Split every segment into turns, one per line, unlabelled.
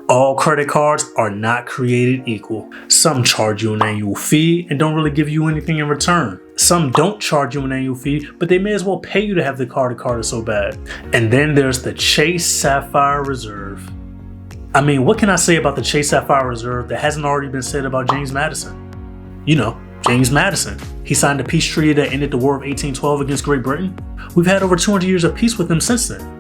All credit cards are not created equal. Some charge you an annual fee and don't really give you anything in return. Some don't charge you an annual fee, but they may as well pay you to have the card is so bad. And then there's the Chase Sapphire Reserve. I mean, what can I say about the Chase Sapphire Reserve that hasn't already been said about James Madison? You know, James Madison. He signed a peace treaty that ended the War of 1812 against Great Britain. We've had over 200 years of peace with him since then.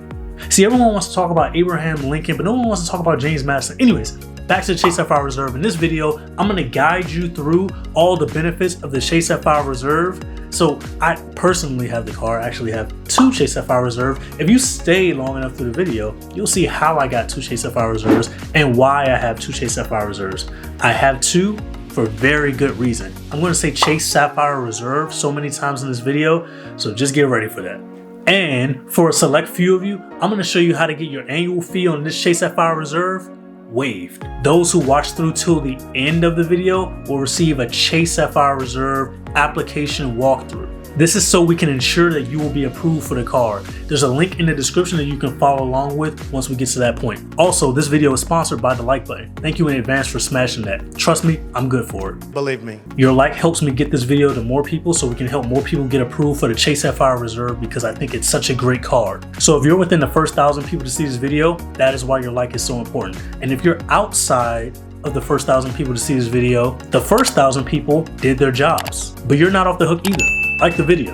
See, everyone wants to talk about Abraham Lincoln, but no one wants to talk about James Madison. Anyways, back to the Chase Sapphire Reserve. In this video, I'm going to guide you through all the benefits of the Chase Sapphire Reserve. So I personally have the car. I actually have two Chase Sapphire Reserve. If you stay long enough through the video, you'll see how I got two Chase Sapphire Reserves and why I have two Chase Sapphire Reserves. I have two for very good reason. I'm going to say Chase Sapphire Reserve so many times in this video, so just get ready for that. And for a select few of you, I'm going to show you how to get your annual fee on this Chase Sapphire Reserve waived. Those who watch through till the end of the video will receive a Chase Sapphire Reserve application walkthrough. This is so we can ensure that you will be approved for the card. There's a link in the description that you can follow along with once we get to that point. Also, this video is sponsored by the like button. Thank you in advance for smashing that. Trust me, I'm good for it.
Believe me.
Your like helps me get this video to more people so we can help more people get approved for the Chase Sapphire Reserve because I think it's such a great card. So if you're within the first 1,000 people to see this video, that is why your like is so important. And if you're outside of the first 1,000 people to see this video, the first 1,000 people did their jobs, but you're not off the hook either. Like the video.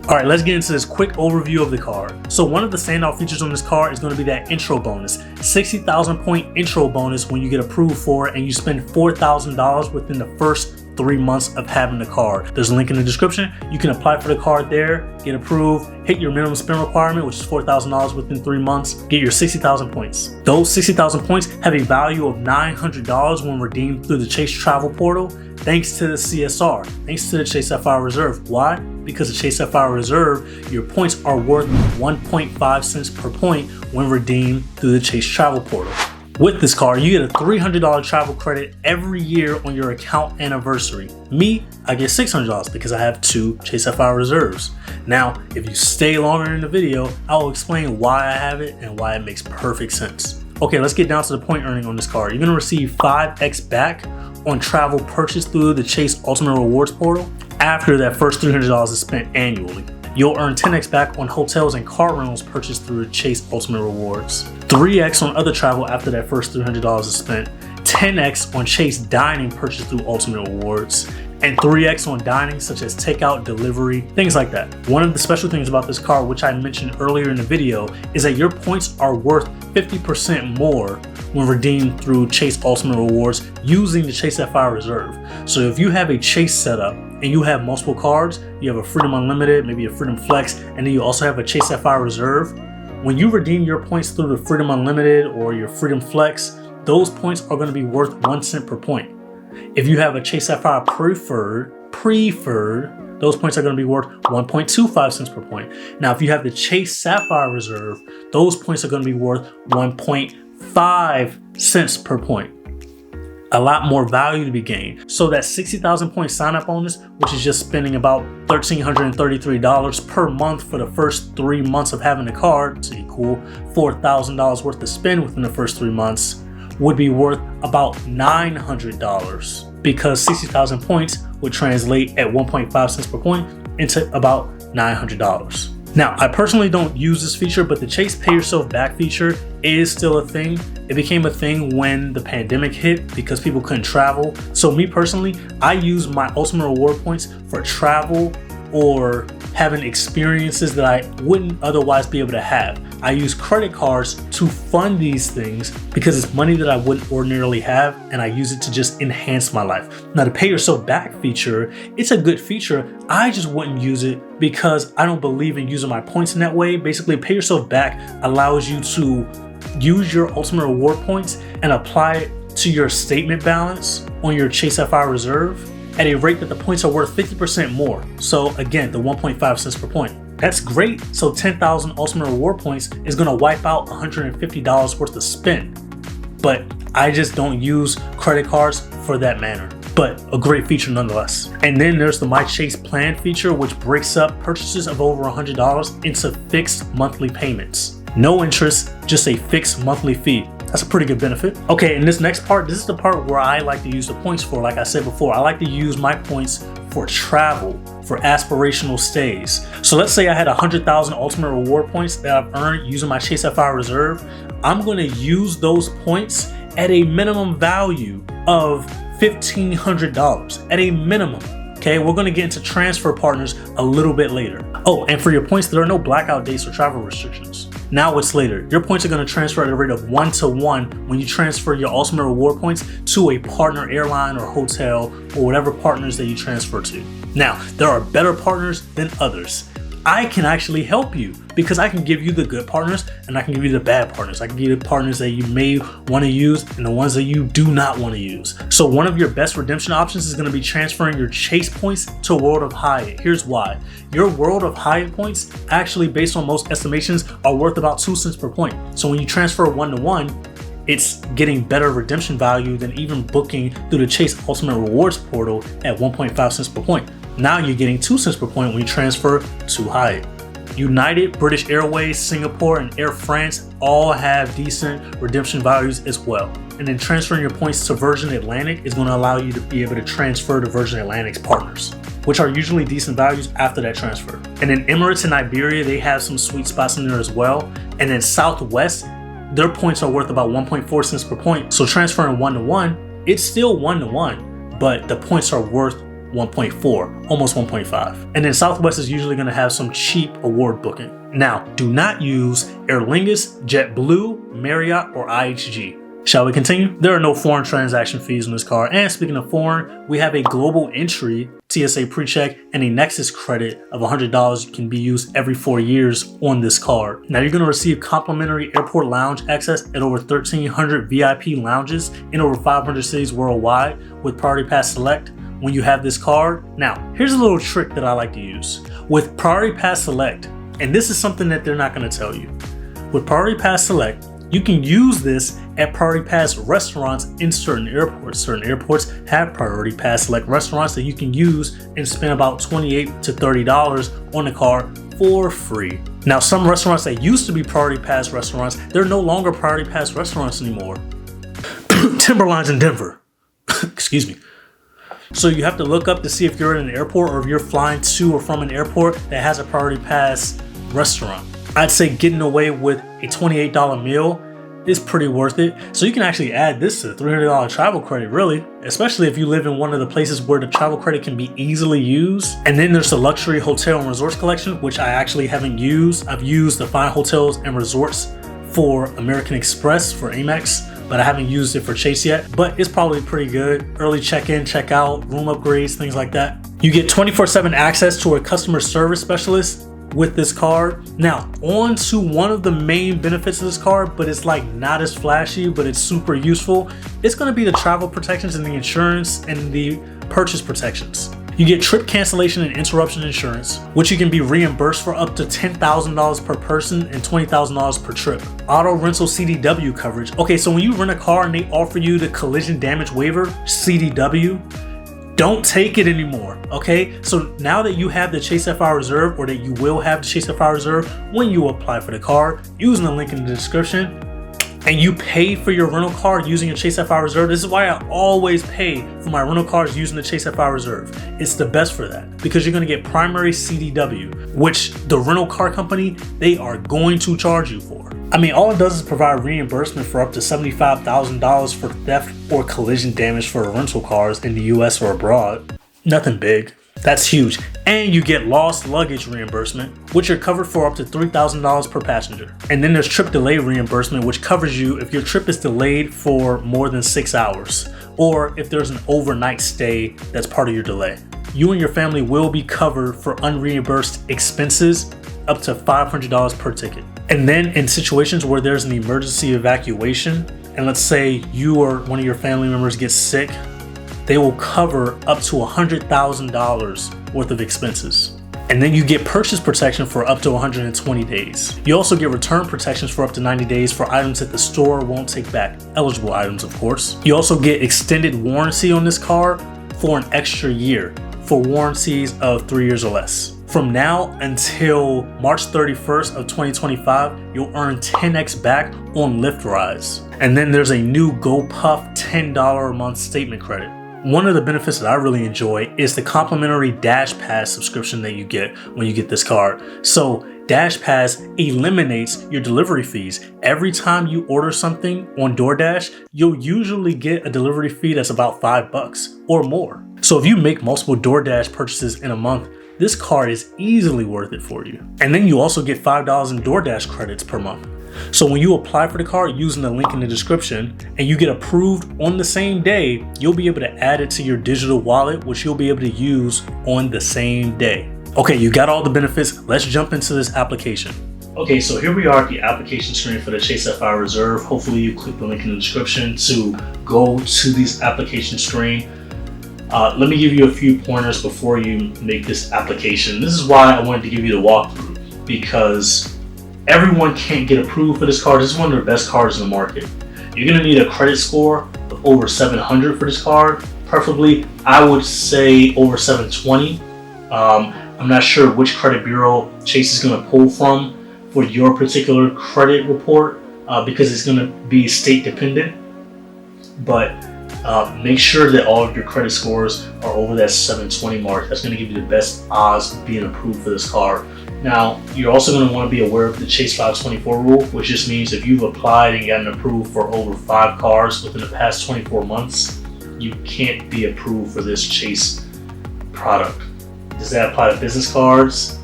All right, let's get into this quick overview of the car. So one of the standout features on this car is going to be that intro bonus, 60,000 point intro bonus when you get approved for it and you spend $4,000 within the first 3 months of having the card. There's a link in the description. You can apply for the card there, get approved, hit your minimum spend requirement, which is $4,000 within 3 months, get your 60,000 points. Those 60,000 points have a value of $900 when redeemed through the Chase Travel Portal, thanks to the CSR, thanks to the Chase Sapphire Reserve. Why? Because the Chase Sapphire Reserve, your points are worth 1.5 cents per point when redeemed through the Chase Travel Portal. With this card, you get a $300 travel credit every year on your account anniversary. Me, I get $600 because I have two Chase Sapphire Reserves. Now, if you stay longer in the video, I will explain why I have it and why it makes perfect sense. Okay, let's get down to the point earning on this card. You're gonna receive 5x back on travel purchased through the Chase Ultimate Rewards portal after that first $300 is spent annually. You'll earn 10x back on hotels and car rentals purchased through Chase Ultimate Rewards, 3x on other travel after that first $300 is spent, 10x on Chase dining purchased through Ultimate Rewards, and 3x on dining such as takeout, delivery, things like that. One of the special things about this card, which I mentioned earlier in the video, is that your points are worth 50% more when redeemed through Chase Ultimate Rewards using the Chase Sapphire Reserve. So if you have a Chase setup and you have multiple cards, you have a Freedom Unlimited, maybe a Freedom Flex, and then you also have a Chase Sapphire Reserve, when you redeem your points through the Freedom Unlimited or your Freedom Flex, those points are going to be worth 1 cent per point. If you have a Chase Sapphire Preferred, those points are going to be worth 1.25 cents per point. Now, if you have the Chase Sapphire Reserve, those points are going to be worth 1.5 cents per point. A lot more value to be gained. So that 60,000 point sign up bonus, which is just spending about $1,333 per month for the first 3 months of having the card, so equal $4,000 worth to spend within the first 3 months, would be worth about $900 because 60,000 points would translate at 1.5 cents per point into about $900. Now, I personally don't use this feature, but the Chase Pay Yourself Back feature is still a thing. It became a thing when the pandemic hit because people couldn't travel. So me personally, I use my Ultimate Reward points for travel or having experiences that I wouldn't otherwise be able to have. I use credit cards to fund these things because it's money that I wouldn't ordinarily have, and I use it to just enhance my life. Now, the Pay Yourself Back feature, it's a good feature. I just wouldn't use it because I don't believe in using my points in that way. Basically, Pay Yourself Back allows you to use your Ultimate Reward points and apply it to your statement balance on your Chase Sapphire Reserve at a rate that the points are worth 50% more. So again, the 1.5 cents per point. That's great. So 10,000 Ultimate Reward points is gonna wipe out $150 worth of spend. But I just don't use credit cards for that manner. But a great feature nonetheless. And then there's the My Chase Plan feature, which breaks up purchases of over $100 into fixed monthly payments. No interest, just a fixed monthly fee. That's a pretty good benefit. Okay, and this next part, this is the part where I like to use the points for. Like I said before, I like to use my points for travel, for aspirational stays. So let's say I had 100,000 ultimate reward points that I've earned using my Chase Sapphire Reserve. I'm gonna use those points at a minimum value of $1,500, at a minimum. Okay, we're gonna get into transfer partners a little bit later. Oh, and for your points, there are no blackout dates or travel restrictions. Now it's later. Your points are gonna transfer at a rate of 1-to-1 when you transfer your ultimate reward points to a partner airline or hotel or whatever partners that you transfer to. Now, there are better partners than others. I can actually help you because I can give you the good partners and I can give you the bad partners. I can give you the partners that you may want to use and the ones that you do not want to use. So one of your best redemption options is going to be transferring your Chase points to World of Hyatt. Here's why. Your World of Hyatt points, actually based on most estimations, are worth about 2 cents per point. So when you transfer 1-to-1, it's getting better redemption value than even booking through the Chase Ultimate Rewards portal at 1.5 cents per point. Now you're getting 2 cents per point when you transfer to Hyatt. United, British Airways, Singapore, and Air France all have decent redemption values as well. And then transferring your points to Virgin Atlantic is going to allow you to be able to transfer to Virgin Atlantic's partners, which are usually decent values after that transfer. And then Emirates and Iberia, they have some sweet spots in there as well. And then Southwest, their points are worth about 1.4 cents per point. So transferring 1-to-1, it's still 1-to-1, but the points are worth 1.4, almost 1.5. And then Southwest is usually going to have some cheap award booking. Now, do not use Aer Lingus, JetBlue, Marriott, or IHG. Shall we continue? There are no foreign transaction fees on this card. And speaking of foreign, we have a global entry, TSA pre-check, and a Nexus credit of $100 can be used every 4 years on this card. Now you're going to receive complimentary airport lounge access at over 1,300 VIP lounges in over 500 cities worldwide with Priority Pass Select when you have this card. Now, here's a little trick that I like to use. With Priority Pass Select, and this is something that they're not going to tell you. With Priority Pass Select, you can use this at Priority Pass restaurants in certain airports. Certain airports have Priority Pass Select restaurants that you can use and spend about $28 to $30 on the card for free. Now, some restaurants that used to be Priority Pass restaurants, they're no longer Priority Pass restaurants anymore. Timberlines in Denver. Excuse me. So you have to look up to see if you're in an airport or if you're flying to or from an airport that has a Priority Pass restaurant. I'd say getting away with a $28 meal is pretty worth it. So you can actually add this to the $300 travel credit, really, especially if you live in one of the places where the travel credit can be easily used. And then there's the luxury hotel and resorts collection, which I actually haven't used. I've used the fine hotels and resorts for American Express, for Amex, but I haven't used it for Chase yet. But it's probably pretty good. Early check-in, check-out, room upgrades, things like that. You get 24/7 access to a customer service specialist with this card. Now, on to one of the main benefits of this card, but it's like not as flashy, but it's super useful. It's going to be the travel protections and the insurance and the purchase protections. You get trip cancellation and interruption insurance, which you can be reimbursed for up to $10,000 per person and $20,000 per trip. Auto rental CDW coverage. Okay, so when you rent a car and they offer you the collision damage waiver, CDW, don't take it anymore, okay? So now that you have the Chase Sapphire Reserve, or that you will have the Chase Sapphire Reserve when you apply for the card, using the link in the description, and you pay for your rental car using a Chase Sapphire Reserve. This is why I always pay for my rental cars using the Chase Sapphire Reserve. It's the best for that because you're gonna get primary CDW, which the rental car company, they are going to charge you for. I mean, all it does is provide reimbursement for up to $75,000 for theft or collision damage for rental cars in the US or abroad. Nothing big. That's huge. And you get lost luggage reimbursement, which are covered for up to $3,000 per passenger. And then there's trip delay reimbursement, which covers you if your trip is delayed for more than 6 hours, or if there's an overnight stay that's part of your delay. You and your family will be covered for unreimbursed expenses up to $500 per ticket. And then in situations where there's an emergency evacuation, and let's say you or one of your family members gets sick, they will cover up to $100,000 worth of expenses. And then you get purchase protection for up to 120 days. You also get return protections for up to 90 days for items that the store won't take back. Eligible items, of course. You also get extended warranty on this car for an extra year for warranties of 3 years or less. From now until March 31st of 2025, you'll earn 10x back on Lyft rides. And then there's a new Gopuff $10 a month statement credit. One of the benefits that I really enjoy is the complimentary Dash Pass subscription that you get when you get this card. So Dash Pass eliminates your delivery fees. Every time you order something on DoorDash, you'll usually get a delivery fee that's about $5 or more. So if you make multiple DoorDash purchases in a month, this card is easily worth it for you. And then you also get $5 in DoorDash credits per month. So when you apply for the card using the link in the description and you get approved on the same day, you'll be able to add it to your digital wallet, which you'll be able to use on the same day. Okay, you got all the benefits. Let's jump into this application. Okay, so here we are at the application screen for the Chase Sapphire Reserve. Hopefully you click the link in the description to go to this application screen. Let me give you a few pointers before you make this application. This is why I wanted to give you the walkthrough, because everyone can't get approved for this card. This is one of the best cards in the market. You're gonna need a credit score of over 700 for this card. Preferably, I would say over 720. I'm not sure which credit bureau Chase is gonna pull from for your particular credit report because it's gonna be state dependent. But make sure that all of your credit scores are over that 720 mark. That's gonna give you the best odds of being approved for this card. Now, you're also going to want to be aware of the Chase 524 rule, which just means if you've applied and gotten approved for over 5 cars within the past 24 months, you can't be approved for this Chase product. Does that apply to business cards?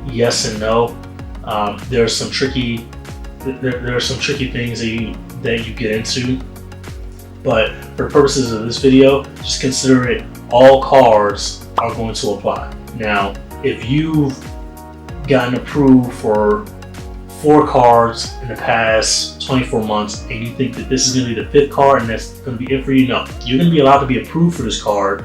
Yes and no. There are some tricky things that you get into, but for the purposes of this video, just consider it all cards are going to apply. Now, if you've gotten approved for 4 cards in the past 24 months and you think that this is going to be the 5th card and that's going to be it for you, no. You're going to be allowed to be approved for this card.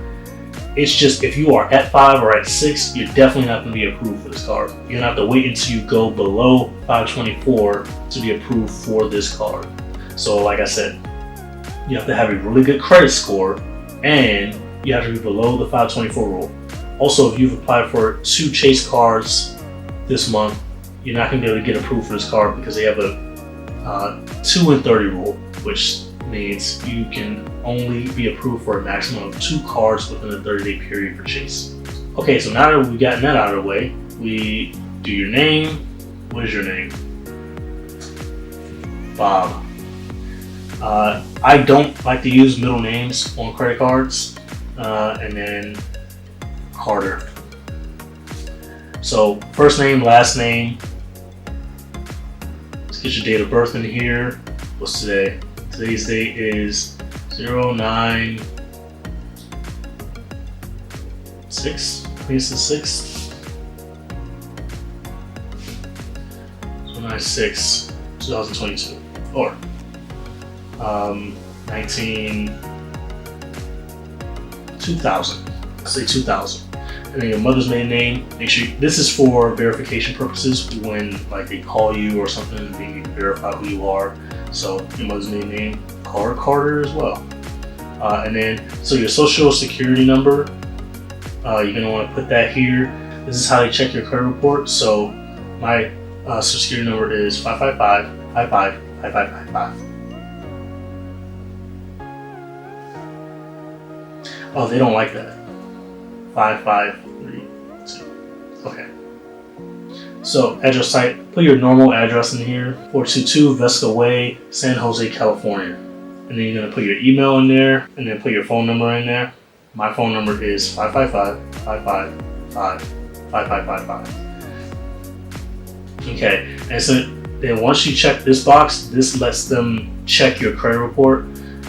It's just if you are at 5 or at 6, you're definitely not going to be approved for this card. You're going to have to wait until you go below 524 to be approved for this card. So like I said, you have to have a really good credit score and you have to be below the 524 rule. Also, if you've applied for 2 Chase cards this month, you're not going to be able to get approved for this card because they have a 2 in 30 rule, which means you can only be approved for a maximum of 2 cards within a 30-day period for Chase. Okay, so now that we've gotten that out of the way, we do your name. What is your name? Bob. I don't like to use middle names on credit cards. And then Carter. So first name, last name. Let's get your date of birth in here. What's today? Today's date is 09/6. I think it's the 6th. 09/6, 2022. Or 2000. Let's say 2000. And then your mother's maiden name. Make sure this is for verification purposes when like they call you or something, they need to verify who you are. So your mother's maiden name, Carter as well. And then so your social security number, you're gonna want to put that here. This is how they check your credit report. So my social security number is 555-55-5555. Oh, they don't like that. 5532. Okay. So address site, put your normal address in here, 422 Vesca Way, San Jose, California. And then you're gonna put your email in there and then put your phone number in there. My phone number is 555-555-5555. Okay, and so then once you check this box, this lets them check your credit report.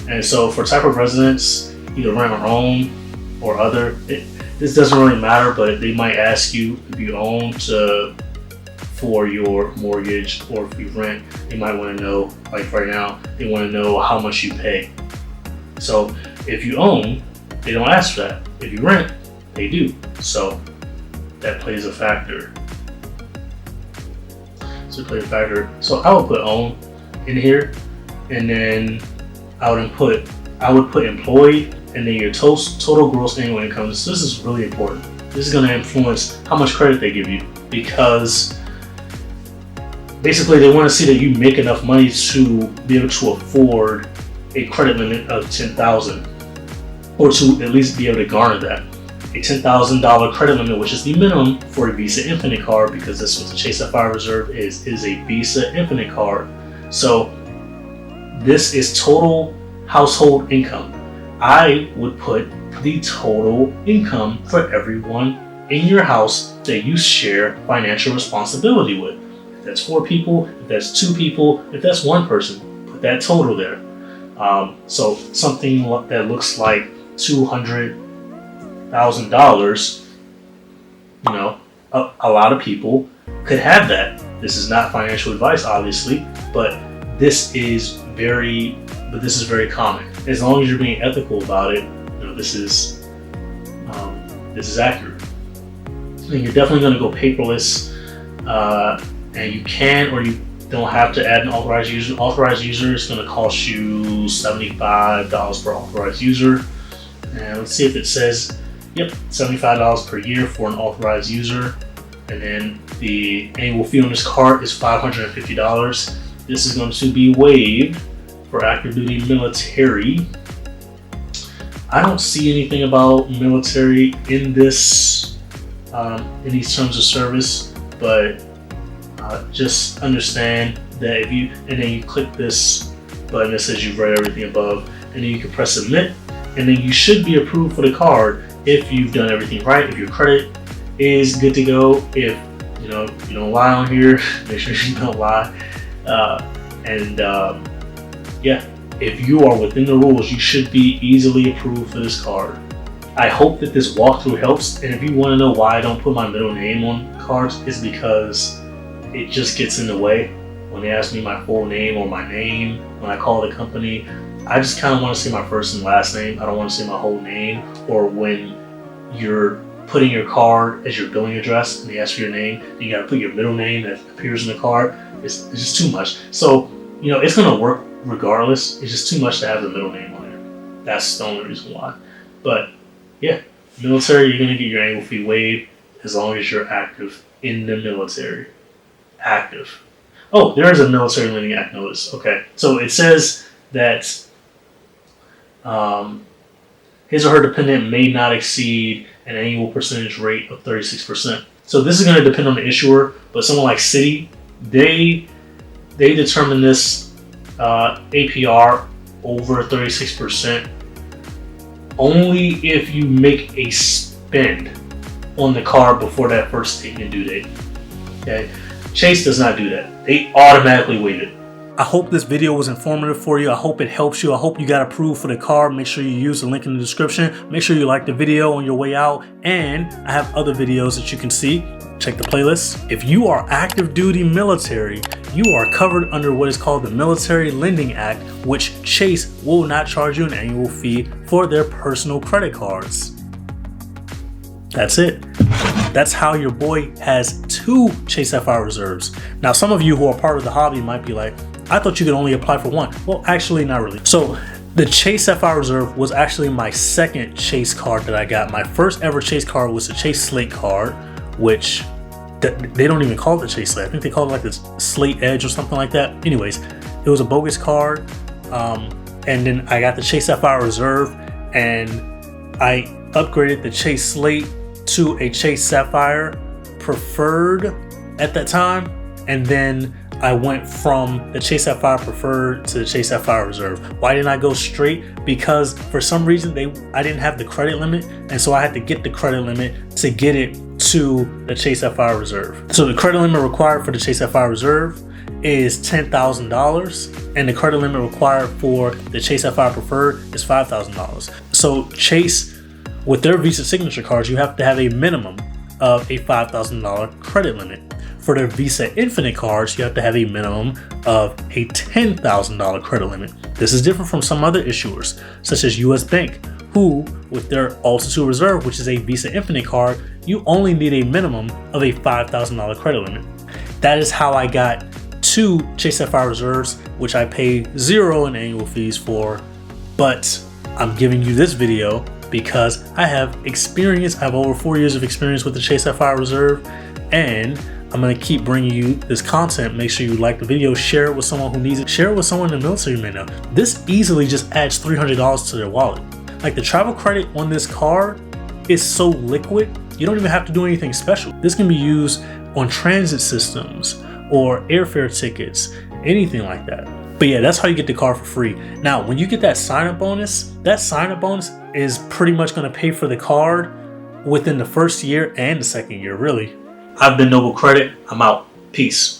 And so for type of residence, either rent or own or other, this doesn't really matter, but they might ask you if you own for your mortgage, or if you rent, they might want to know, like right now, they want to know how much you pay. So if you own, they don't ask for that. If you rent, they do. So that plays a factor. So I would put own in here, and then I would put employed, and then your total gross annual income. So this is really important. this is going to influence how much credit they give you, because basically they want to see that you make enough money to be able to afford a credit limit of $10,000, or to at least be able to garner that. A $10,000 credit limit, which is the minimum for a Visa Infinite card, because that's what the Chase Sapphire Reserve is a Visa Infinite card. So this is total household income. I would put the total income for everyone in your house that you share financial responsibility with. If that's 4 people, if that's 2 people, if that's 1 person, put that total there. So something that looks like $200,000, you know, a lot of people could have that. This is not financial advice, obviously, but this is very common. As long as you're being ethical about it, you know, this is accurate. And you're definitely going to go paperless, and you can or you don't have to add an authorized user. Authorized user is going to cost you $75 per authorized user. And let's see if it says, yep, $75 per year for an authorized user. And then the annual fee on this card is $550. This is going to be waived for active duty military. I don't see anything about military in this, in these terms of service, but just understand that if you, and then you click this button that says you've read everything above, and then you can press submit, and then you should be approved for the card if you've done everything right, if your credit is good to go, if you know you don't lie on here, make sure you don't lie, yeah, if you are within the rules, you should be easily approved for this card. I hope that this walkthrough helps, and if you want to know why I don't put my middle name on cards, it's because it just gets in the way. When they ask me my full name or my name, when I call the company, I just kind of want to say my first and last name. I don't want to say my whole name. Or when you're putting your card as your billing address and they ask for your name, and you got to put your middle name that appears in the card. It's just too much. So, you know, it's going to work regardless. It's just too much to have the middle name on there. That's the only reason why. But yeah, military, you're going to get your annual fee waived as long as you're active in the military. Active. Oh, there is a Military Lending Act notice. Okay, so it says that his or her dependent may not exceed an annual percentage rate of 36%. So this is going to depend on the issuer, but someone like Citi, they determine this APR over 36% only if you make a spend on the card before that first statement due date. Okay. Chase does not do that. They automatically waive it. I hope this video was informative for you. I hope it helps you. I hope you got approved for the card. Make sure you use the link in the description. Make sure you like the video on your way out. And I have other videos that you can see. Check the playlist. If you are active duty military, you are covered under what is called the Military Lending Act, which Chase will not charge you an annual fee for their personal credit cards. That's it. That's how your boy has 2 Chase Sapphire Reserves. Now, some of you who are part of the hobby might be like, I thought you could only apply for 1. Well, actually, not really. So the Chase Sapphire Reserve was actually my second Chase card that I got. My first ever Chase card was the Chase Slate card, which they don't even call it the Chase Slate. I think they call it like the Slate Edge or something like that. Anyways, it was a bogus card. And then I got the Chase Sapphire Reserve, and I upgraded the Chase Slate to a Chase Sapphire Preferred at that time, and then I went from the Chase Sapphire Preferred to the Chase Sapphire Reserve. Why didn't I go straight? Because for some reason I didn't have the credit limit, and so I had to get the credit limit to get it to the Chase Sapphire Reserve. So the credit limit required for the Chase Sapphire Reserve is $10,000, and the credit limit required for the Chase Sapphire Preferred is $5,000. So Chase, with their Visa signature cards, you have to have a minimum of a $5,000 credit limit. For their Visa Infinite cards, you have to have a minimum of a $10,000 credit limit. This is different from some other issuers, such as US Bank, who, with their Altitude Reserve, which is a Visa Infinite card, you only need a minimum of a $5,000 credit limit. That is how I got 2 Chase Sapphire Reserves, which I pay 0 in annual fees for, but I'm giving you this video because I have experience. I have over 4 years of experience with the Chase Sapphire Reserve, and I'm gonna keep bringing you this content. Make sure you like the video, share it with someone who needs it, share it with someone in the military right now. This easily just adds $300 to their wallet. Like, the travel credit on this card is so liquid, you don't even have to do anything special. This can be used on transit systems or airfare tickets, anything like that. But yeah, that's how you get the card for free. Now, when you get that sign-up bonus is pretty much gonna pay for the card within the first year and the second year, really. I've been Noble Credit. I'm out. Peace.